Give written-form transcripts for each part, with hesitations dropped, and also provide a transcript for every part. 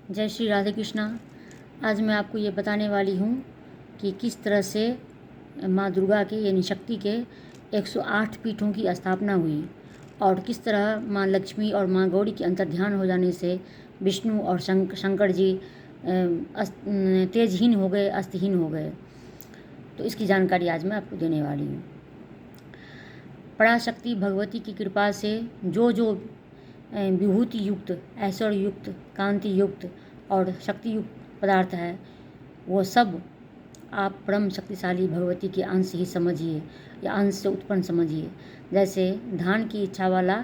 जय श्री राधे कृष्णा। आज मैं आपको ये बताने वाली हूँ कि किस तरह से माँ दुर्गा के यानी शक्ति के 108 पीठों की स्थापना हुई और किस तरह माँ लक्ष्मी और माँ गौरी के अंतर्ध्यान हो जाने से विष्णु और शंकर जी तेजहीन हो गए, अस्तिहीन हो गए। तो इसकी जानकारी आज मैं आपको देने वाली हूँ। पराशक्ति भगवती की कृपा से जो विभूति युक्त, ऐश्वर्य युक्त, कांति युक्त और शक्ति युक्त पदार्थ है, वो सब आप परम शक्तिशाली भगवती के अंश ही समझिए या अंश से उत्पन्न समझिए। जैसे धान की इच्छा वाला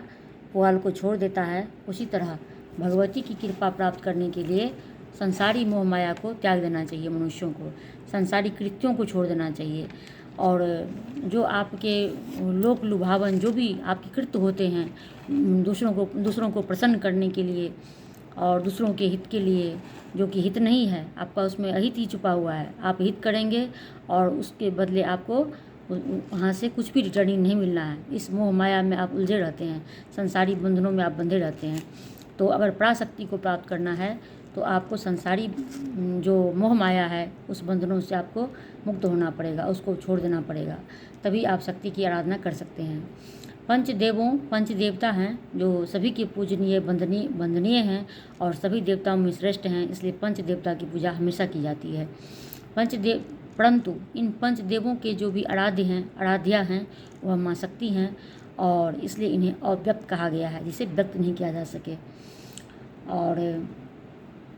पुआल को छोड़ देता है, उसी तरह भगवती की कृपा प्राप्त करने के लिए संसारी मोह माया को त्याग देना चाहिए। मनुष्यों को संसारी कृत्यों को छोड़ देना चाहिए और जो आपके लोक लुभावन जो भी आपके कृत्य होते हैं, दूसरों को प्रसन्न करने के लिए और दूसरों के हित के लिए, जो कि हित नहीं है, आपका उसमें अहित ही छुपा हुआ है। आप हित करेंगे और उसके बदले आपको वहाँ से कुछ भी रिटर्निंग नहीं मिलना है। इस मोह माया में आप उलझे रहते हैं, संसारी बंधनों में आप बंधे रहते हैं। तो अगर पराशक्ति को प्राप्त करना है तो आपको संसारी जो मोह माया है उस बंधनों से आपको मुक्त होना पड़ेगा, उसको छोड़ देना पड़ेगा, तभी आप शक्ति की आराधना कर सकते हैं। पंच देवता हैं जो सभी के पूजनीय वंदनीय हैं और सभी देवताओं में श्रेष्ठ हैं, इसलिए पंच देवता की पूजा हमेशा की जाती है। परंतु इन पंच देवों के जो भी आराध्या हैं वह माँ शक्ति हैं और इसलिए इन्हें अव्यक्त कहा गया है, जिसे व्यक्त नहीं किया जा सके। और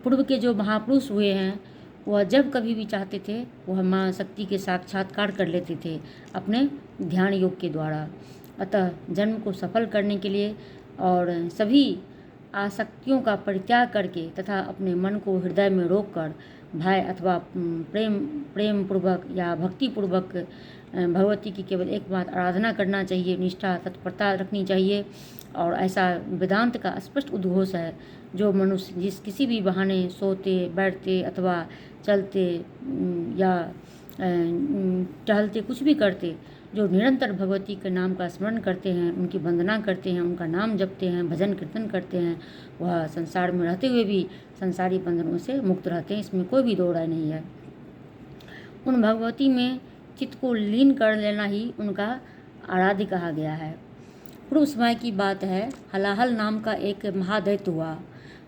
पूर्व के जो महापुरुष हुए हैं वह जब कभी भी चाहते थे वह माँ शक्ति के साक्षात्कार कर लेते थे अपने ध्यान योग के द्वारा। अतः जन्म को सफल करने के लिए और सभी आसक्तियों का परित्याग करके तथा अपने मन को हृदय में रोककर भय अथवा प्रेम पूर्वक या भक्ति पूर्वक भगवती की केवल एकमात्र आराधना करना चाहिए, निष्ठा तत्परता रखनी चाहिए। और ऐसा वेदांत का स्पष्ट उद्घोष है। जो मनुष्य किसी भी बहाने सोते बैठते अथवा चलते या टहलते कुछ भी करते, जो निरंतर भगवती के नाम का स्मरण करते हैं, उनकी वंदना करते हैं, उनका नाम जपते हैं, भजन कीर्तन करते हैं, वह संसार में रहते हुए भी संसारी बंधनों से मुक्त रहते हैं। इसमें कोई भी दो राय नहीं है। उन भगवती में चित्त को लीन कर लेना ही उनका आराध्य कहा गया है। पूर्व समय की बात है, हलाहल नाम का एक महादैत्य हुआ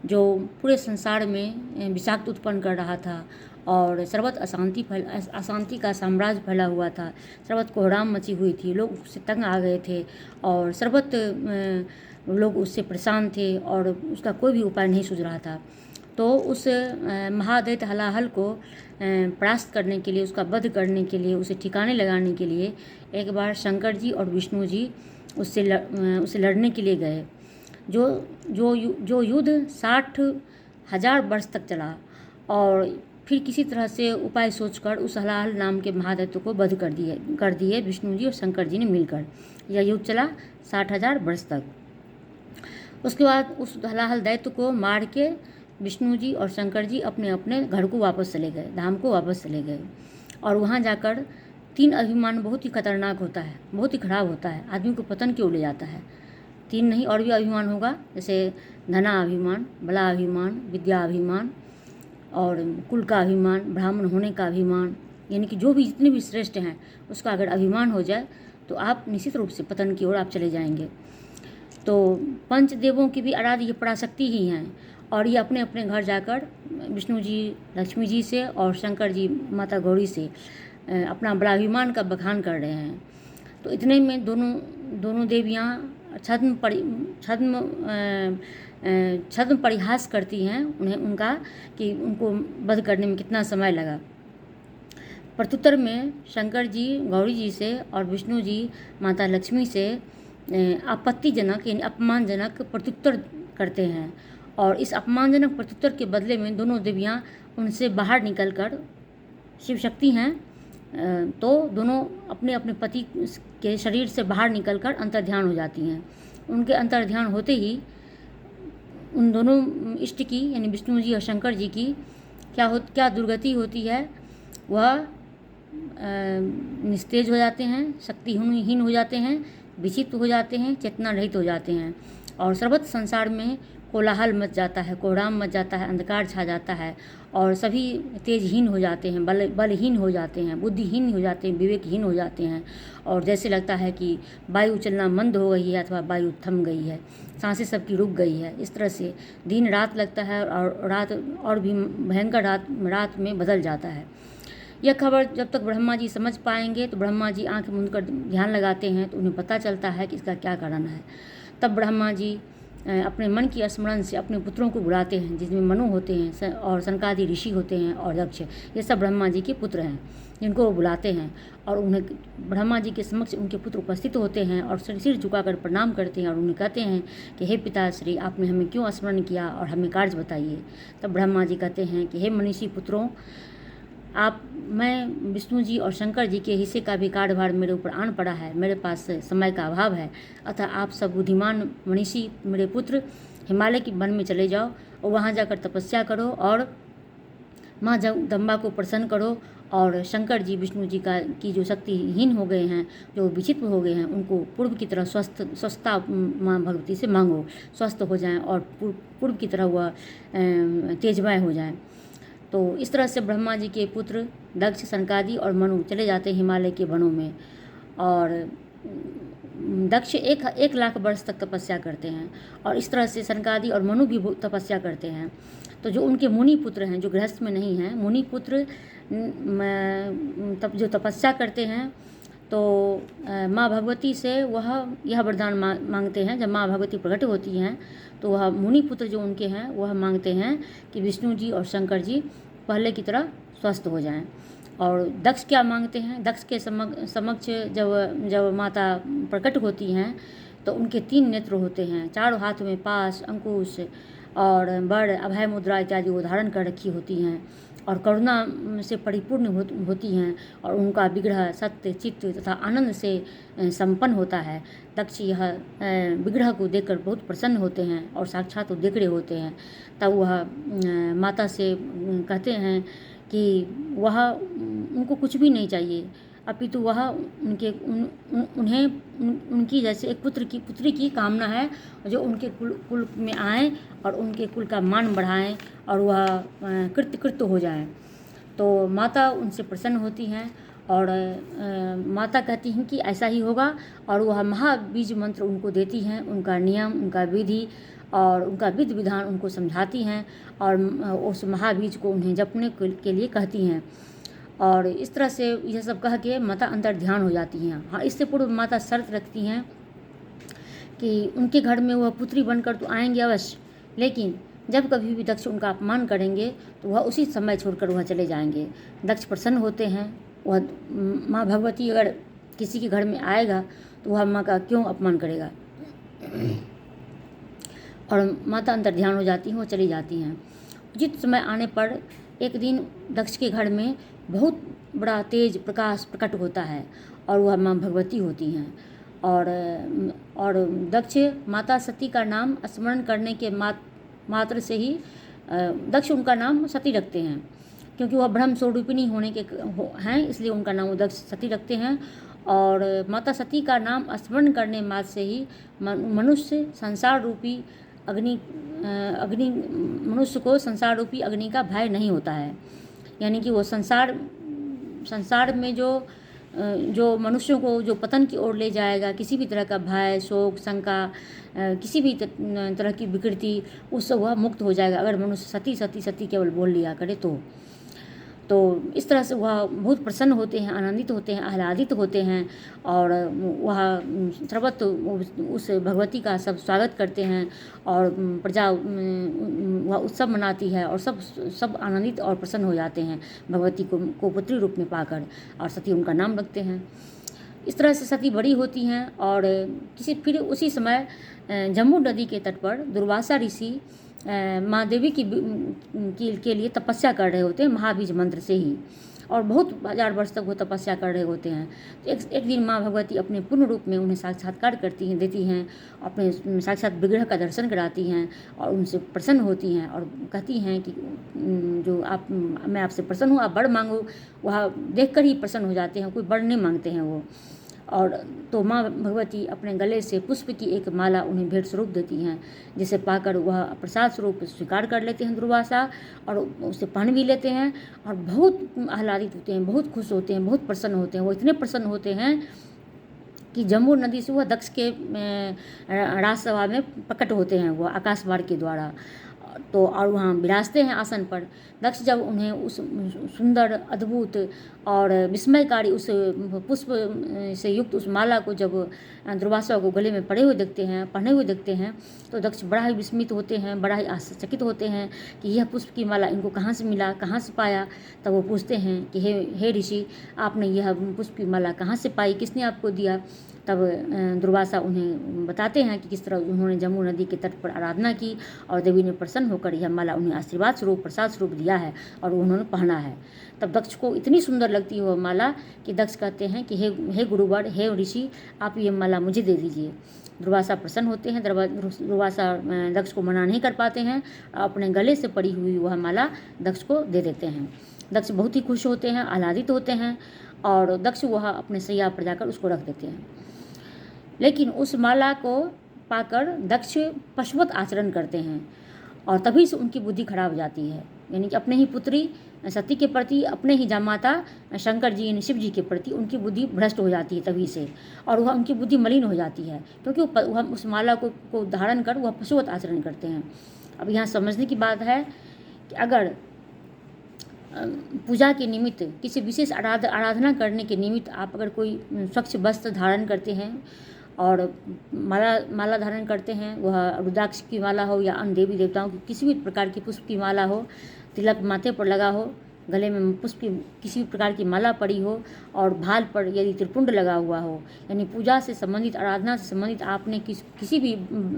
जो पूरे संसार में विषाक्त उत्पन्न कर रहा था और सर्वत्र अशांति का साम्राज्य फैला हुआ था। सर्वत्र कोहराम मची हुई थी, लोग उससे तंग आ गए थे और सर्वत्र लोग उससे परेशान थे और उसका कोई भी उपाय नहीं सूझ रहा था। तो उस महादैत्य हलाहल को परास्त करने के लिए, उसका वध करने के लिए, उसे ठिकाने लगाने के लिए एक बार शंकर जी और विष्णु जी उससे लड़ने के लिए गए। जो युद्ध 60,000 वर्ष तक चला और फिर किसी तरह से उपाय सोचकर उस हलाहल नाम के महादैत्य को वध कर दिए विष्णु जी और शंकर जी ने मिलकर। यह युद्ध चला 60,000 वर्ष तक। उसके बाद उस हलाहल दैत्य को मार के विष्णु जी और शंकर जी अपने अपने घर को वापस चले गए, धाम को वापस चले गए। और वहाँ जाकर 3 अभिमान बहुत ही खतरनाक होता है, बहुत ही खराब होता है, आदमी को पतन की ओर ले जाता है। 3 नहीं और भी अभिमान होगा, जैसे धना अभिमान, बला अभिमान, विद्या अभिमान और कुल का अभिमान, ब्राह्मण होने का अभिमान, यानी कि जो भी जितने भी श्रेष्ठ हैं उसका अगर अभिमान हो जाए तो आप निश्चित रूप से पतन की ओर आप चले जाएंगे। तो पंचदेवों की भी आराध्य ये पराशक्ति ही हैं और ये अपने अपने घर जाकर विष्णु जी लक्ष्मी जी से और शंकर जी माता गौरी से अपना बड़ा अभिमान का बखान कर रहे हैं। तो इतने में दोनों देवियाँ छद्म परिहास करती हैं उनका कि उनको वध करने में कितना समय लगा। प्रत्युत्तर में शंकर जी गौरी जी से और विष्णु जी माता लक्ष्मी से आपत्तिजनक यानी अपमानजनक प्रत्युत्तर करते हैं और इस अपमानजनक प्रत्युत्तर के बदले में दोनों देवियाँ उनसे बाहर निकलकर, शिव शक्ति हैं तो दोनों अपने अपने पति के शरीर से बाहर निकलकर अंतर्ध्यान हो जाती हैं। उनके अंतर्ध्यान होते ही उन दोनों इष्ट की यानी विष्णु जी और शंकर जी की क्या दुर्गति होती है, वह निस्तेज हो जाते हैं, शक्तिहीन हो जाते हैं, विचित्र हो जाते हैं, चेतना रहित हो जाते हैं और सर्वत्र संसार में कोलाहल मच जाता है, कोहराम मच जाता है, अंधकार छा जाता है और सभी तेजहीन हो जाते हैं, बलहीन हो जाते हैं, बुद्धिहीन हो जाते हैं, विवेकहीन हो जाते हैं और जैसे लगता है कि वायु चलना मंद हो गई है अथवा वायु थम गई है, सांसें सबकी रुक गई है। इस तरह से दिन रात लगता है और रात और भी भयंकर रात में बदल जाता है। यह खबर जब तक ब्रह्मा जी समझ पाएंगे तो ब्रह्मा जी आंख मूंद कर ध्यान लगाते हैं तो उन्हें पता चलता है कि इसका क्या कारण है। तब ब्रह्मा जी अपने मन की स्मरण से अपने पुत्रों को बुलाते हैं, जिसमें मनु होते हैं और सनकादि ऋषि होते हैं और दक्ष, ये सब ब्रह्मा जी के पुत्र हैं जिनको वो बुलाते हैं और उन्हें ब्रह्मा जी के समक्ष उनके पुत्र उपस्थित होते हैं और सिर झुकाकर प्रणाम करते हैं और उन्हें कहते हैं कि हे पिताश्री, आपने हमें क्यों स्मरण किया और हमें कार्य बताइए। तब ब्रह्मा जी कहते हैं कि हे मनीषी पुत्रों, मैं विष्णु जी और शंकर जी के हिस्से का भी कार्यभार मेरे ऊपर आन पड़ा है, मेरे पास समय का अभाव है, अतः आप सब बुद्धिमान मनीषी मेरे पुत्र हिमालय के वन में चले जाओ और वहाँ जाकर तपस्या करो और माँ जगदम्बा को प्रसन्न करो और शंकर जी विष्णु जी की जो शक्तिहीन हो गए हैं, जो विचित्र हो गए हैं, उनको पूर्व की तरह स्वस्थता माँ भगवती से मांगो, स्वस्थ हो जाएं और पूर्व की तरह वह तेजमय हो जाएं। तो इस तरह से ब्रह्मा जी के पुत्र दक्ष, सनकादि और मनु चले जाते हैं हिमालय के वनों में और दक्ष 1,00,000 वर्ष तक तपस्या करते हैं और इस तरह से सनकादि और मनु भी तपस्या करते हैं। तो जो उनके मुनि पुत्र हैं, जो गृहस्थ में नहीं हैं, मुनि पुत्र जो तपस्या करते हैं तो माँ भगवती से वह यह वरदान मांगते हैं। जब माँ भगवती प्रकट होती हैं तो वह मुनि पुत्र जो उनके हैं वह मांगते हैं कि विष्णु जी और शंकर जी पहले की तरह स्वस्थ हो जाएं। और दक्ष क्या मांगते हैं? दक्ष के समक्ष जब माता प्रकट होती हैं तो उनके 3 नेत्र होते हैं, चारों हाथ में पाश, अंकुश और बड़, अभय मुद्रा इत्यादि वो धारण कर रखी होती हैं और करुणा से परिपूर्ण होती हैं और उनका विग्रह सत्य, चित्त तथा आनंद से संपन्न होता है। दक्ष यह विग्रह को देखकर बहुत प्रसन्न होते हैं और साक्षात वो देख रहे होते हैं। तब वह माता से कहते हैं कि वह उनको कुछ भी नहीं चाहिए, अपितु वह उनकी जैसे एक पुत्री की कामना है जो उनके कुल में आए और उनके कुल का मान बढ़ाएं और वह कृत्य हो जाएं। तो माता उनसे प्रसन्न होती हैं और माता कहती हैं कि ऐसा ही होगा और वह महाबीज मंत्र उनको देती हैं, उनका नियम, उनका विधि और उनका विधि विधान उनको समझाती हैं और उस महाबीज को उन्हें जपने के लिए कहती हैं। और इस तरह से यह सब कह के माता अंतर ध्यान हो जाती हैं। हाँ, इससे पूर्व माता शर्त रखती हैं कि उनके घर में वह पुत्री बनकर तो आएंगे अवश्य, लेकिन जब कभी भी दक्ष उनका अपमान करेंगे तो वह उसी समय छोड़कर वह चले जाएंगे। दक्ष प्रसन्न होते हैं। वह माँ भगवती अगर किसी के घर में आएगा तो वह माँ का क्यों अपमान करेगा। और माता अंतर ध्यान हो जाती हैं, वो चली जाती हैं। उचित समय आने पर एक दिन दक्ष के घर में बहुत बड़ा तेज प्रकाश प्रकट होता है और वह माँ भगवती होती हैं और दक्ष माता सती का नाम स्मरण करने के मात्र से ही दक्ष उनका नाम सती रखते हैं, क्योंकि वह ब्रह्म स्वरूपिणी होने के हैं, इसलिए उनका नाम वो दक्ष सती रखते हैं। और माता सती का नाम स्मरण करने मात्र से ही मनुष्य संसार रूपी मनुष्य को संसार रूपी अग्नि का भय नहीं होता है। यानी कि वो संसार में जो मनुष्यों को जो पतन की ओर ले जाएगा, किसी भी तरह का भय, शोक, शंका, किसी भी तरह की विकृति, उससे वह मुक्त हो जाएगा अगर मनुष्य सती सती सती केवल बोल लिया करे तो इस तरह से वह बहुत प्रसन्न होते हैं, आनंदित होते हैं, आह्लादित होते हैं और वह सर्वत्र उस भगवती का सब स्वागत करते हैं और प्रजा वह उत्सव मनाती है और सब आनंदित और प्रसन्न हो जाते हैं भगवती को पुत्री रूप में पाकर, और सती उनका नाम रखते हैं। इस तरह से सती बड़ी होती हैं और फिर उसी समय जम्मू नदी के तट पर दुर्वासा ऋषि माँ देवी के लिए तपस्या कर रहे होते हैं महाबीज मंत्र से ही, और बहुत 1000 वर्ष तक वो तपस्या कर रहे होते हैं। तो एक दिन माँ भगवती अपने पूर्ण रूप में उन्हें साक्षात्कार देती हैं, अपने साक्षात विग्रह का दर्शन कराती हैं और उनसे प्रसन्न होती हैं और कहती हैं कि मैं आपसे प्रसन्न हूँ, आप वर मांगो। वह देखकर ही प्रसन्न हो जाते हैं, कोई वर नहीं मांगते हैं वो। और तो माँ भगवती अपने गले से पुष्प की एक माला उन्हें भेंट स्वरूप देती हैं, जिसे पाकर वह प्रसाद स्वरूप स्वीकार कर लेते हैं दुर्वासा और उसे पहन भी लेते हैं और बहुत आह्लादित होते हैं, बहुत खुश होते हैं, बहुत प्रसन्न होते हैं। वो इतने प्रसन्न होते हैं कि जम्बू नदी से वह दक्ष के राजसभा में प्रकट होते हैं, वो आकाश मार्ग के द्वारा। तो और वहाँ विराजते हैं आसन पर। दक्ष जब उन्हें उस सुंदर, अद्भुत और विस्मयकारी उस पुष्प से युक्त उस माला को जब दुर्वासा को गले में पड़े हुए देखते हैं, पहने हुए देखते हैं, तो दक्ष बड़ा ही विस्मित होते हैं, बड़ा ही आश्चर्यचकित होते हैं कि यह पुष्प की माला इनको कहाँ से मिला, कहाँ से पाया। तब वो पूछते हैं कि हे ऋषि, आपने यह पुष्प की माला कहाँ से पाई, किसने आपको दिया। तब दुर्वासा उन्हें बताते हैं कि किस तरह उन्होंने जम्मू नदी के तट पर आराधना की और देवी ने प्रसन्न होकर यह माला उन्हें आशीर्वाद स्वरूप, प्रसाद स्वरूप दिया है और उन्होंने पहना है। तब दक्ष को इतनी सुंदर लगती है वह माला कि दक्ष कहते हैं कि हे गुरुवर, हे ऋषि, आप ये माला मुझे दे दीजिए। दुर्वासा प्रसन्न होते हैं। दुर्वासा दक्ष को मना नहीं कर पाते हैं, अपने गले से पड़ी हुई वह माला दक्ष को दे देते हैं। दक्ष बहुत ही खुश होते हैं, आह्लादित होते हैं और दक्ष वह अपने सैया पर जाकर उसको रख देते हैं। लेकिन उस माला को पाकर दक्ष पशुवत आचरण करते हैं और तभी से उनकी बुद्धि खराब हो जाती है। यानी कि अपने ही पुत्री सती के प्रति, अपने ही जामाता शंकर जी यानी शिव जी के प्रति उनकी बुद्धि भ्रष्ट हो जाती है तभी से, और वह उनकी बुद्धि मलिन हो जाती है क्योंकि वह उस माला को धारण कर वह पशुवत आचरण करते हैं। अब यहाँ समझने की बात है कि अगर पूजा के निमित्त, किसी विशेष आराधना करने के निमित्त आप अगर कोई स्वच्छ वस्त्र धारण करते हैं और माला धारण करते हैं, वह रुद्राक्ष की माला हो या अन्य देवी देवताओं की किसी भी प्रकार की पुष्प की माला हो, तिलक माथे पर लगा हो, गले में पुष्प की किसी भी प्रकार की माला पड़ी हो और भाल पर यदि त्रिपुंड लगा हुआ हो, यानी पूजा से संबंधित, आराधना से संबंधित आपने किसी भी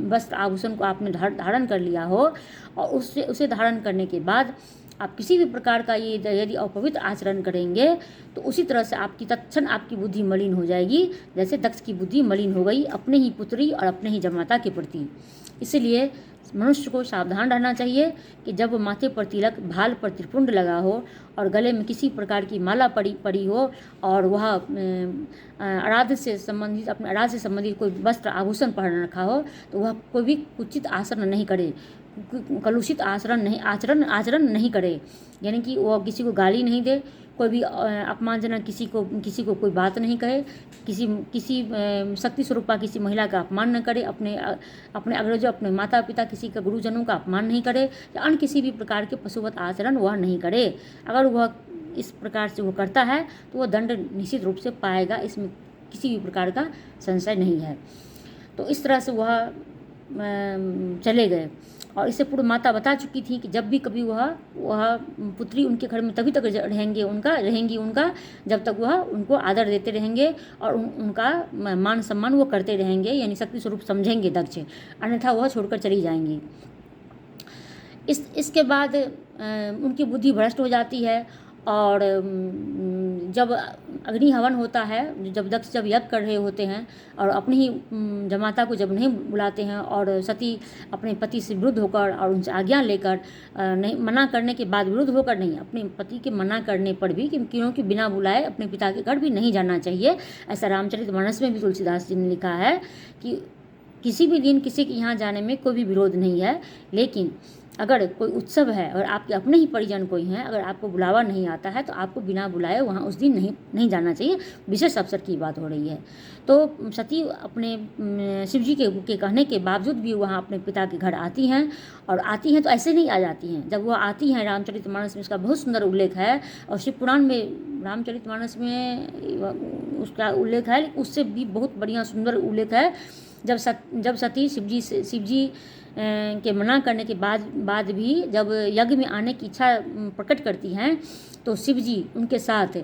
वस्त्र आभूषण को आपने धारण कर लिया हो और उसे धारण करने के बाद आप किसी भी प्रकार का ये यदि अपवित्र आचरण करेंगे तो उसी तरह से आपकी तत्क्षण आपकी बुद्धि मलिन हो जाएगी, जैसे दक्ष की बुद्धि मलिन हो गई अपने ही पुत्री और अपने ही जमाता के प्रति। इसलिए मनुष्य को सावधान रहना चाहिए कि जब माथे पर तिलक, भाल पर त्रिपुंड लगा हो और गले में किसी प्रकार की माला पड़ी हो और वह आराध्य से संबंधित, अपने आराध्य से संबंधित कोई वस्त्र आभूषण पहन रखा हो, तो वह कोई भी कुचित आचरण नहीं करे, कलुषित आचरण नहीं करे। यानी कि वो किसी को गाली नहीं दे, कोई भी अपमानजनक किसी को कोई बात नहीं कहे, किसी शक्ति स्वरूपा किसी महिला का अपमान न करे, अपने अग्रजों, अपने माता पिता, किसी का गुरुजनों का अपमान नहीं करे या अन्य किसी भी प्रकार के पशुवत आचरण वह नहीं करे। अगर वह इस प्रकार से वो करता है तो वह दंड निश्चित रूप से पाएगा, इसमें किसी भी प्रकार का संशय नहीं है। तो इस तरह से वह चले गए और इससे पूर्व माता बता चुकी थी कि जब भी कभी वह पुत्री उनके घर में तभी तक रहेंगी उनका जब तक वह उनको आदर देते रहेंगे और उनका मान सम्मान वो करते रहेंगे, यानी शक्ति स्वरूप समझेंगे दक्ष, अन्यथा वह छोड़कर चली जाएंगी। इसके बाद उनकी बुद्धि भ्रष्ट हो जाती है और जब अग्नि हवन होता है, जब दक्ष जब यज्ञ कर रहे होते हैं और अपनी ही जमाता को जब नहीं बुलाते हैं और सती अपने पति से विरुद्ध होकर और उनसे आज्ञा लेकर, नहीं मना करने के बाद, विरुद्ध होकर नहीं, अपने पति के मना करने पर भी क्योंकि बिना बुलाए अपने पिता के घर भी नहीं जाना चाहिए। ऐसा रामचरितमानस में भी तुलसीदास जी ने लिखा है कि किसी भी दिन किसी के यहाँ जाने में कोई भी विरोध नहीं है, लेकिन अगर कोई उत्सव है और आपके अपने ही परिजन कोई हैं, अगर आपको बुलावा नहीं आता है तो आपको बिना बुलाए वहाँ उस दिन नहीं जाना चाहिए। विशेष अवसर की बात हो रही है। तो सती अपने शिव जी के कहने के बावजूद भी वहाँ अपने पिता के घर आती हैं और आती हैं तो ऐसे नहीं आ जाती हैं। जब वह आती हैं, रामचरितमानस में इसका बहुत सुंदर उल्लेख है और शिव पुराण में, रामचरितमानस में उसका उल्लेख है, उससे भी बहुत बढ़िया सुंदर उल्लेख है। जब सती शिव जी के मना करने के बाद भी जब यज्ञ में आने की इच्छा प्रकट करती हैं तो शिव जी उनके साथ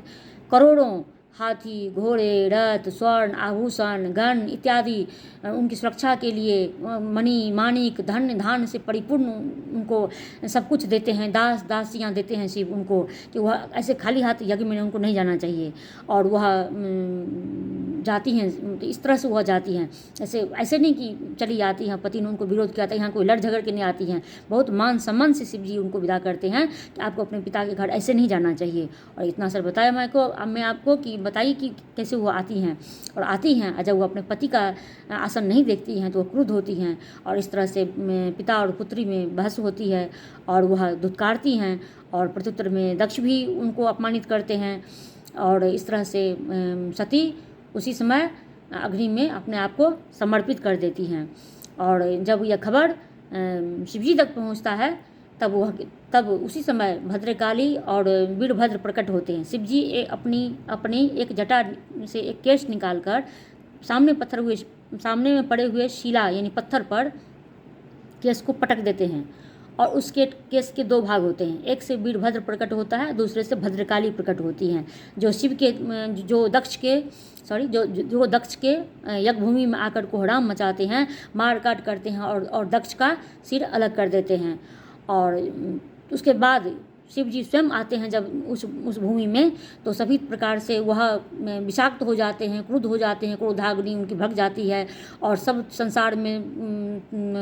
करोड़ों हाथी, घोड़े, रथ, स्वर्ण, आभूषण, गण इत्यादि उनकी सुरक्षा के लिए मणि, माणिक, धन धान से परिपूर्ण उनको सब कुछ देते हैं, दासियाँ देते हैं शिव उनको, कि वह ऐसे खाली हाथ यज्ञ में उनको नहीं जाना चाहिए। और वह जाती हैं, इस तरह से वह जाती हैं, ऐसे नहीं कि चली जाती हैं, पति ने उनको विरोध किया था, यहाँ कोई लड़ झगड़ के नहीं आती हैं, बहुत मान सम्मान से शिव जी उनको विदा करते हैं कि आपको अपने पिता के घर ऐसे नहीं जाना चाहिए। और इतना सर बताया मैं आपको कि बताइए कि कैसे वो आती हैं। और आती हैं और जब वो अपने पति का आसन नहीं देखती हैं तो वो क्रुद्ध होती हैं और इस तरह से पिता और पुत्री में बहस होती है और वह धुतकारती हैं और प्रत्युत्तर में दक्ष भी उनको अपमानित करते हैं और इस तरह से सती उसी समय अग्नि में अपने आप को समर्पित कर देती हैं। और जब यह खबर शिवजी तक पहुंचता है तब उसी समय भद्रकाली और वीरभद्र प्रकट होते हैं। शिवजी अपनी एक जटा से एक केश निकालकर सामने में पड़े हुए शिला यानी पत्थर पर केश को पटक देते हैं और उसके केस के दो भाग होते हैं, एक से वीरभद्र प्रकट होता है, दूसरे से भद्रकाली प्रकट होती हैं, जो शिव के जो दक्ष के यज्ञभूमि में आकर कोहराम मचाते हैं, मार काट करते हैं और दक्ष का सिर अलग कर देते हैं। और उसके बाद शिव जी स्वयं आते हैं जब उस भूमि में, तो सभी प्रकार से वह विषाक्त हो जाते हैं, क्रुद्ध हो जाते हैं, क्रोधाग्नि उनकी भग जाती है और सब संसार में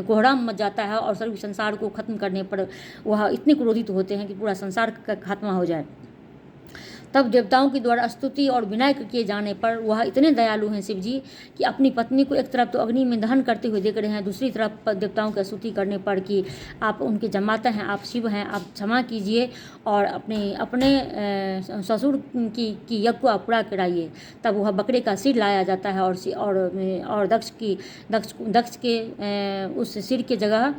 कोहराम मच जाता है और सभी संसार को खत्म करने पर वह इतने क्रोधित होते हैं कि पूरा संसार का खात्मा हो जाए। तब देवताओं के द्वारा स्तुति और विनय किए जाने पर वह इतने दयालु हैं शिव जी कि अपनी पत्नी को एक तरफ तो अग्नि में दहन करते हुए देख रहे हैं, दूसरी तरफ देवताओं की स्तुति करने पर कि आप उनके जमाता हैं, आप शिव हैं, आप क्षमा कीजिए और अपने ससुर की यज्ञ को आप पूरा कराइए। तब वह बकरे का सिर लाया जाता है और दक्ष के उस सिर के जगह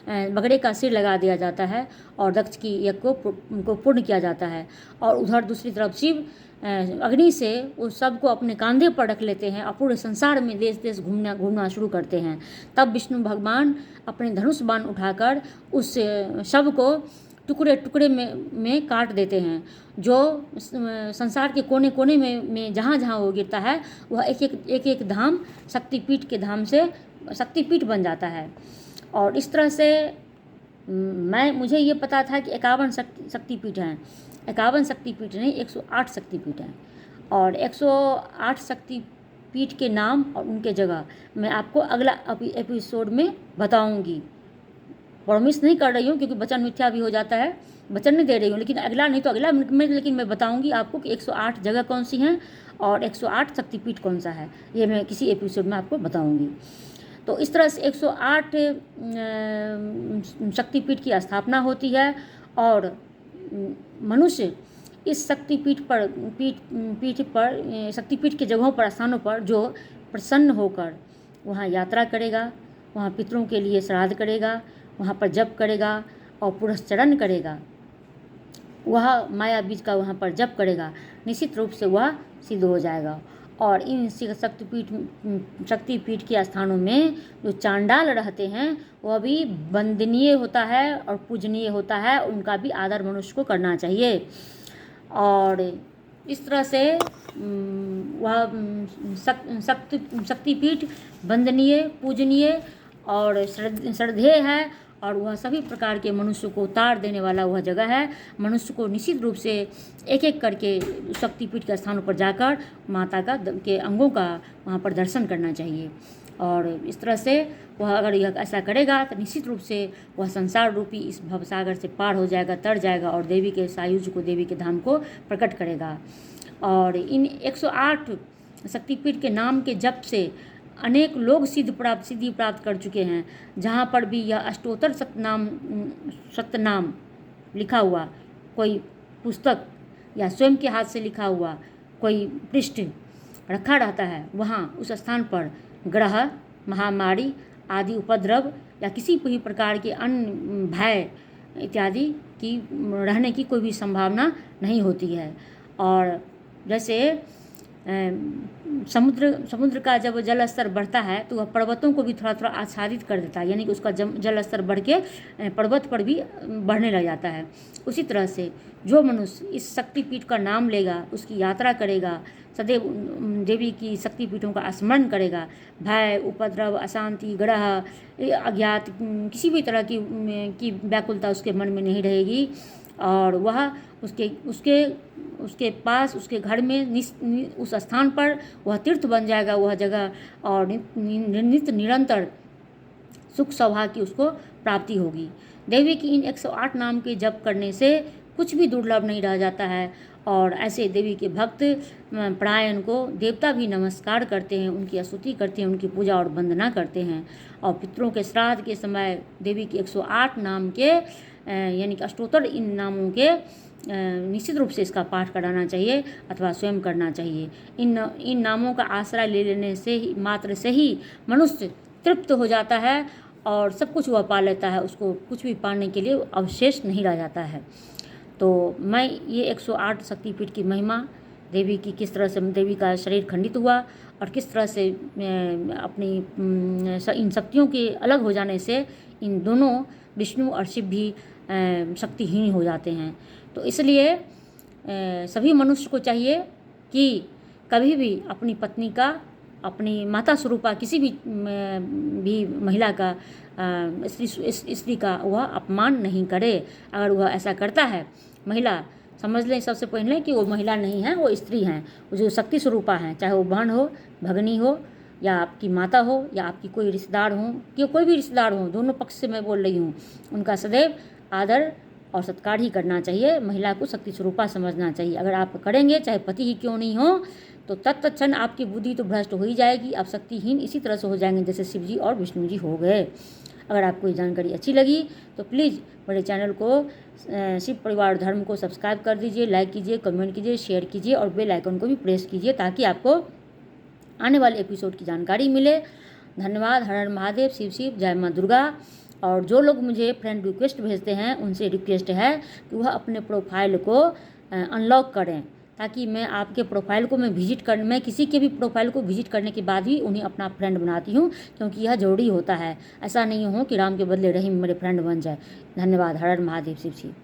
बकरे का सिर लगा दिया जाता है और दक्ष की यज्ञ को पूर्ण किया जाता है। और उधर दूसरी तरफ शिव अग्नि से उस सब को अपने कंधे पर रख लेते हैं और पूरे संसार में देश देश घूमना शुरू करते हैं। तब विष्णु भगवान अपने धनुष बाण उठाकर उस शव को टुकड़े टुकड़े में काट देते हैं, जो संसार के कोने कोने में जहाँ वो गिरता है वह एक धाम शक्तिपीठ के धाम से शक्तिपीठ बन जाता है। और इस तरह से मुझे ये पता था कि 51 शक्तिपीठ हैं, 51 शक्तिपीठ नहीं 108 शक्तिपीठ हैं और 108 शक्तिपीठ के नाम और उनके जगह मैं आपको अगला एपिसोड में बताऊंगी। प्रॉमिस नहीं कर रही हूँ क्योंकि वचन मिथ्या भी हो जाता है, वचन नहीं दे रही हूँ, लेकिन अगला में लेकिन मैं बताऊंगी आपको कि 108 जगह कौन सी हैं और 108 शक्तिपीठ कौन सा है, ये मैं किसी एपिसोड में आपको बताऊंगी। तो इस तरह से 108 शक्तिपीठ की स्थापना होती है और मनुष्य इस शक्तिपीठ पर शक्तिपीठ के जगहों पर स्थानों पर जो प्रसन्न होकर वहाँ यात्रा करेगा, वहाँ पितरों के लिए श्राद्ध करेगा, वहाँ पर जप करेगा और पुरस्चरण करेगा, वह माया बीज का वहाँ पर जप करेगा, निश्चित रूप से वह सिद्ध हो जाएगा। और इन शक्तिपीठ के स्थानों में जो चांडाल रहते हैं वह भी वंदनीय होता है और पूजनीय होता है, उनका भी आदर मनुष्य को करना चाहिए। और इस तरह से वह शक्तिपीठ वंदनीय, पूजनीय और श्रद्धेय है और वह सभी प्रकार के मनुष्य को उतार देने वाला वह जगह है। मनुष्य को निश्चित रूप से एक एक करके शक्तिपीठ के स्थानों पर जाकर माता के अंगों का वहाँ पर दर्शन करना चाहिए। और इस तरह से वह अगर यह ऐसा करेगा तो निश्चित रूप से वह संसार रूपी इस भवसागर से पार हो जाएगा, तर जाएगा और देवी के सायुज्य को, देवी के धाम को प्रकट करेगा। और इन 108 शक्तिपीठ के नाम के जप से अनेक लोग सिद्धि प्राप्त कर चुके हैं। जहाँ पर भी यह अष्टोत्तर सतनाम लिखा हुआ कोई पुस्तक या स्वयं के हाथ से लिखा हुआ कोई पृष्ठ रखा रहता है, वहाँ उस स्थान पर ग्रह, महामारी आदि उपद्रव या किसी भी प्रकार के अन्य भय इत्यादि की रहने की कोई भी संभावना नहीं होती है। और जैसे समुद्र का जब जल स्तर बढ़ता है तो वह पर्वतों को भी थोड़ा थोड़ा आच्छादित कर देता है, यानी कि उसका जल स्तर बढ़ के पर्वत पर भी बढ़ने लग जाता है। उसी तरह से जो मनुष्य इस शक्तिपीठ का नाम लेगा, उसकी यात्रा करेगा, सदैव देवी की शक्तिपीठों का स्मरण करेगा, भय, उपद्रव, अशांति, ग्रह, अज्ञात किसी भी तरह की व्याकुलता उसके मन में नहीं रहेगी और वह उसके पास, उसके घर में, उस स्थान पर वह तीर्थ बन जाएगा वह जगह और नित्य निरंतर सुख सौभाग्य की उसको प्राप्ति होगी। देवी की इन 108 नाम के जप करने से कुछ भी दुर्लभ नहीं रह जाता है। और ऐसे देवी के भक्त परायण को देवता भी नमस्कार करते हैं, उनकी स्तुति करते हैं, उनकी पूजा और वंदना करते हैं। और पितरों के श्राद्ध के समय देवी के 108 नाम के यानी कि अष्टोत्तर इन नामों के निश्चित रूप से इसका पाठ कराना चाहिए अथवा स्वयं करना चाहिए। इन नामों का आश्रय ले लेने से ही मात्र से ही मनुष्य तृप्त हो जाता है और सब कुछ वह पा लेता है, उसको कुछ भी पाने के लिए अवशेष नहीं रह जाता है। तो मैं ये 108 शक्तिपीठ की महिमा, देवी की किस तरह से देवी का शरीर खंडित हुआ और किस तरह से अपनी इन शक्तियों के अलग हो जाने से इन दोनों विष्णु और शिव भी शक्तिहीन हो जाते हैं। तो इसलिए सभी मनुष्य को चाहिए कि कभी भी अपनी पत्नी का, अपनी माता स्वरूपा किसी भी महिला का, स्त्री का वह अपमान नहीं करे। अगर वह ऐसा करता है, महिला समझ लें सबसे पहले कि वो महिला नहीं है, वो स्त्री हैं, वो जो शक्ति स्वरूपा हैं, चाहे वो बहन हो, भगनी हो, या आपकी माता हो, या आपकी कोई रिश्तेदार हो, कि कोई भी रिश्तेदार हो, दोनों पक्ष से मैं बोल रही हूँ, उनका सदैव आदर और सत्कार ही करना चाहिए। महिला को शक्ति स्वरूपा समझना चाहिए। अगर आप करेंगे, चाहे पति ही क्यों नहीं हो, तो तत्क्षण आपकी बुद्धि तो भ्रष्ट हो ही जाएगी, आप शक्तिहीन इसी तरह से हो जाएंगे जैसे शिव जी और विष्णु जी हो गए। अगर आपको ये जानकारी अच्छी लगी तो प्लीज़ मेरे चैनल को शिव परिवार धर्म को सब्सक्राइब कर दीजिए, लाइक कीजिए, कमेंट कीजिए, शेयर कीजिए और बेल आइकन को भी प्रेस कीजिए ताकि आपको आने वाले एपिसोड की जानकारी मिले। धन्यवाद। हर हर महादेव, शिव शिव, जय माँ दुर्गा। और जो लोग मुझे फ्रेंड रिक्वेस्ट भेजते हैं उनसे रिक्वेस्ट है कि वह अपने प्रोफाइल को अनलॉक करें, ताकि मैं आपके प्रोफाइल को मैं किसी के भी प्रोफाइल को विजिट करने के बाद ही उन्हें अपना फ्रेंड बनाती हूँ, क्योंकि यह जरूरी होता है। ऐसा नहीं हो कि राम के बदले रहीम मेरे फ्रेंड बन जाए। धन्यवाद। हर हर महादेव, शिव शिव।